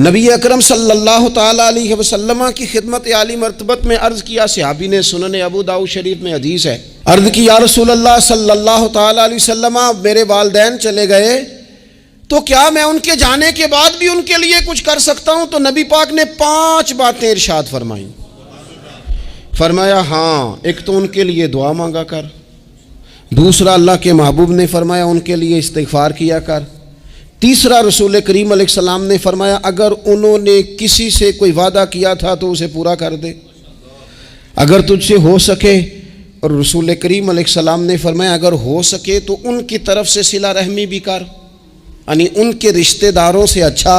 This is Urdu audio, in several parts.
نبی اکرم صلی اللہ تعالیٰ علیہ وسلم کی خدمت عالی مرتبت میں عرض کیا، صحابی نے، سنن ابو داؤد شریف میں حدیث ہے، عرض کی یا رسول اللہ صلی اللہ تعالیٰ علیہ وسلم، میرے والدین چلے گئے تو کیا میں ان کے جانے کے بعد بھی ان کے لیے کچھ کر سکتا ہوں؟ تو نبی پاک نے 5 باتیں ارشاد فرمائیں۔ فرمایا ہاں، ایک تو ان کے لیے دعا مانگا کر، دوسرا اللہ کے محبوب نے فرمایا ان کے لیے استغفار کیا کر، تیسرا رسول کریم علیہ السلام نے فرمایا اگر انہوں نے کسی سے کوئی وعدہ کیا تھا تو اسے پورا کر دے، اگر تجھ سے ہو سکے، اور رسول کریم علیہ السلام نے فرمایا اگر ہو سکے تو ان کی طرف سے صلہ رحمی بھی کر، یعنی ان کے رشتہ داروں سے اچھا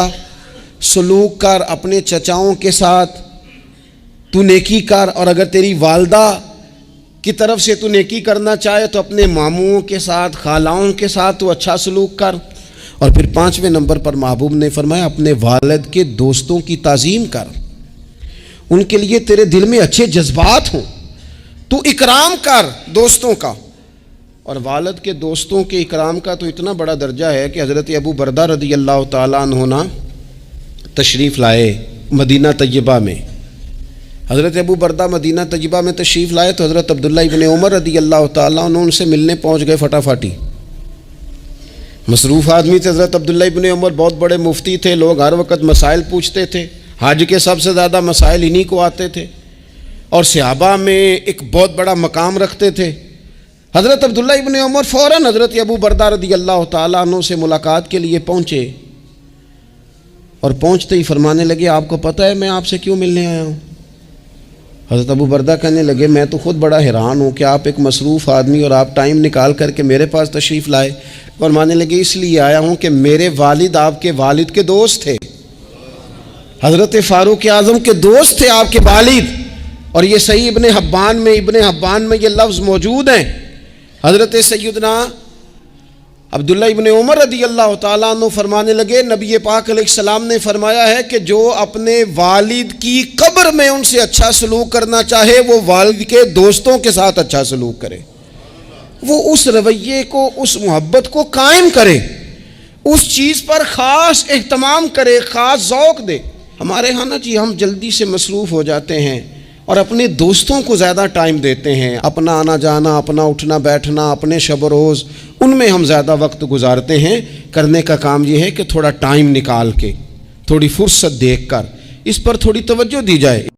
سلوک کر، اپنے چچاؤں کے ساتھ تو نیکی کر، اور اگر تیری والدہ کی طرف سے تو نیکی کرنا چاہے تو اپنے ماموں کے ساتھ، خالاؤں کے ساتھ تو اچھا سلوک کر، اور پھر 5ویں نمبر پر محبوب نے فرمایا اپنے والد کے دوستوں کی تعظیم کر، ان کے لیے تیرے دل میں اچھے جذبات ہوں، تو اکرام کر دوستوں کا۔ اور والد کے دوستوں کے اکرام کا تو اتنا بڑا درجہ ہے کہ حضرت ابو بردہ رضی اللہ تعالیٰ عنہ تشریف لائے مدینہ طیبہ میں۔ حضرت ابو بردہ مدینہ طیبہ میں تشریف لائے تو حضرت عبداللہ ابن عمر رضی اللہ تعالیٰ عنہ ان سے ملنے پہنچ گئے فٹافٹی۔ مصروف آدمی تھے حضرت عبداللہ ابن عمر، بہت بڑے مفتی تھے، لوگ ہر وقت مسائل پوچھتے تھے، حج کے سب سے زیادہ مسائل انہی کو آتے تھے، اور صحابہ میں ایک بہت بڑا مقام رکھتے تھے۔ حضرت عبداللہ ابن عمر فوراً حضرت ابو بردہ رضی اللہ تعالیٰ عنہ سے ملاقات کے لیے پہنچے، اور پہنچتے ہی فرمانے لگے آپ کو پتہ ہے میں آپ سے کیوں ملنے آیا ہوں؟ حضرت ابو بردہ کہنے لگے میں تو خود بڑا حیران ہوں کہ آپ ایک مصروف آدمی اور آپ ٹائم نکال کر کے میرے پاس تشریف لائے۔ فرمانے لگے اس لیے آیا ہوں کہ میرے والد آپ کے والد کے دوست تھے، حضرت فاروق اعظم کے دوست تھے آپ کے والد، اور یہ صحیح ابن حبان میں یہ لفظ موجود ہیں۔ حضرت سیدنا عبداللہ ابن عمر رضی اللہ تعالیٰ عنہ فرمانے لگے نبی پاک علیہ السلام نے فرمایا ہے کہ جو اپنے والد کی قبر میں ان سے اچھا سلوک کرنا چاہے وہ والد کے دوستوں کے ساتھ اچھا سلوک کرے، وہ اس رویے کو، اس محبت کو قائم کرے، اس چیز پر خاص اہتمام کرے، خاص ذوق دے۔ ہمارے ہاں نا جی ہم جلدی سے مصروف ہو جاتے ہیں اور اپنے دوستوں کو زیادہ ٹائم دیتے ہیں، اپنا آنا جانا، اپنا اٹھنا بیٹھنا، اپنے شب و روز ان میں ہم زیادہ وقت گزارتے ہیں۔ کرنے کا کام یہ ہے کہ تھوڑا ٹائم نکال کے، تھوڑی فرصت دیکھ کر اس پر تھوڑی توجہ دی جائے۔